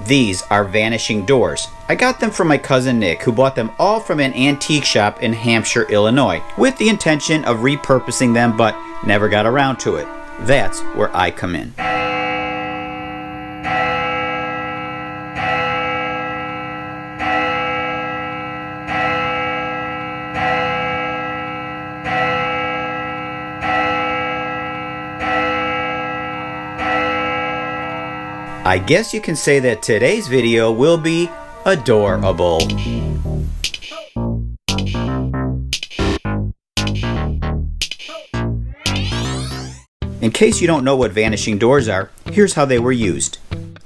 These are Vanishing doors. I got them from my cousin Nick, who bought them all from an antique shop in Hampshire, Illinois, with the intention of repurposing them, but never got around to it. That's where I come in. I guess you can say that today's video will be adorable. In case you don't know what vanishing doors are, here's how they were used.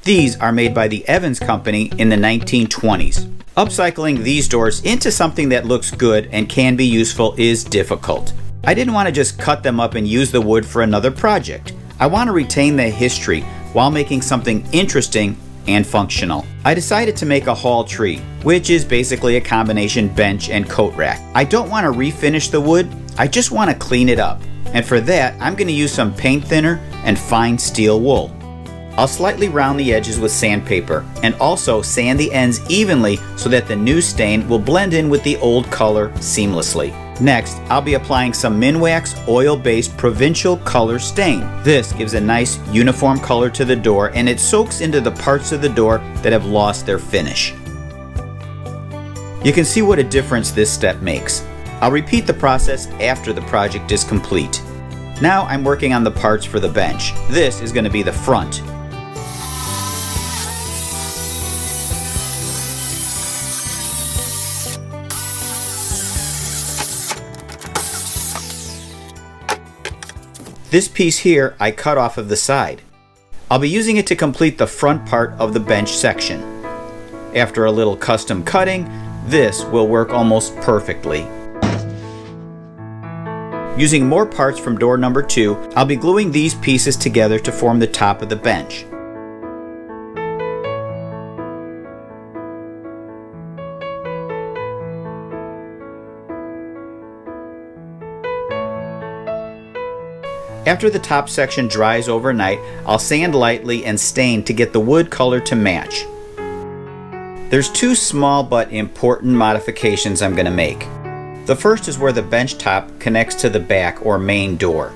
These are made by the Evans Company in the 1920s. Upcycling these doors into something that looks good and can be useful is difficult. I didn't want to just cut them up and use the wood for another project. I want to retain the history while making something interesting and functional. I decided to make a hall tree, which is basically a combination bench and coat rack. I don't want to refinish the wood, I just want to clean it up. And for that, I'm going to use some paint thinner and fine steel wool. I'll slightly round the edges with sandpaper and also sand the ends evenly so that the new stain will blend in with the old color seamlessly. Next, I'll be applying some Minwax oil-based provincial color stain. This gives a nice uniform color to the door and it soaks into the parts of the door that have lost their finish. You can see what a difference this step makes. I'll repeat the process after the project is complete. Now I'm working on the parts for the bench. This is going to be the front. This piece here I cut off of the side. I'll be using it to complete the front part of the bench section. After a little custom cutting, this will work almost perfectly. Using more parts from door number 2, I'll be gluing these pieces together to form the top of the bench. After the top section dries overnight, I'll sand lightly and stain to get the wood color to match. There's 2 small but important modifications I'm going to make. The first is where the bench top connects to the back or main door.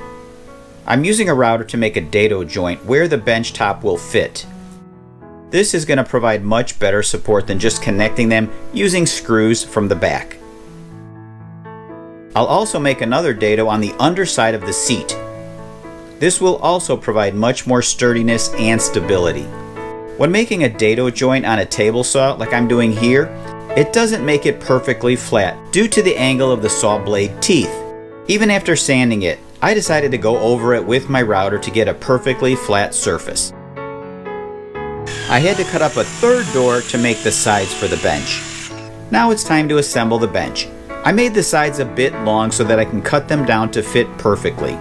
I'm using a router to make a dado joint where the bench top will fit. This is going to provide much better support than just connecting them using screws from the back. I'll also make another dado on the underside of the seat. This will also provide much more sturdiness and stability. When making a dado joint on a table saw like I'm doing here, it doesn't make it perfectly flat due to the angle of the saw blade teeth. Even after sanding it, I decided to go over it with my router to get a perfectly flat surface. I had to cut up a third door to make the sides for the bench. Now it's time to assemble the bench. I made the sides a bit long so that I can cut them down to fit perfectly.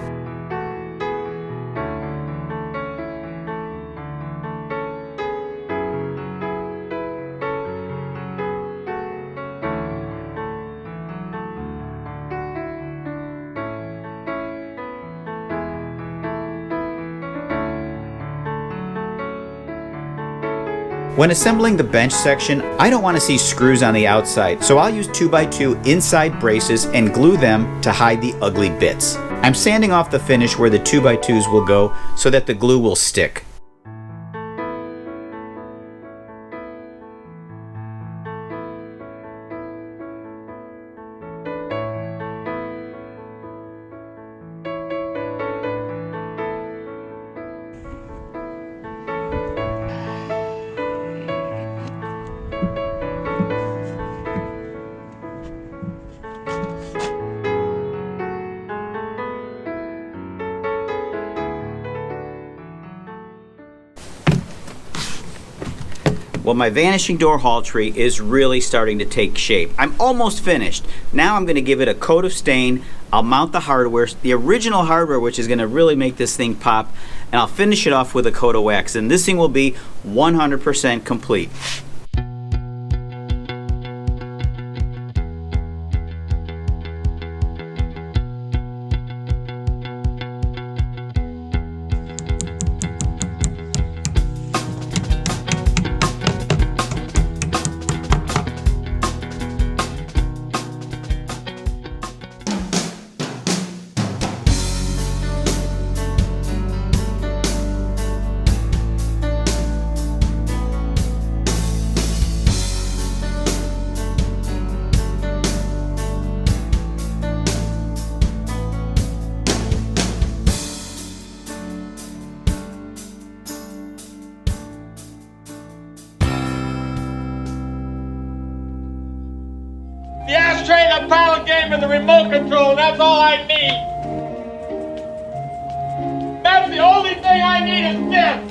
When assembling the bench section, I don't want to see screws on the outside, so I'll use 2x2 inside braces and glue them to hide the ugly bits. I'm sanding off the finish where the 2x2s will go so that the glue will stick. Well, my vanishing door hall tree is really starting to take shape. I'm almost finished. Now I'm going to give it a coat of stain. I'll mount the hardware, the original hardware, which is going to really make this thing pop, and I'll finish it off with a coat of wax, and this thing will be 100% complete. just trade the power game and the remote control. That's all I need. That's the only thing I need is this.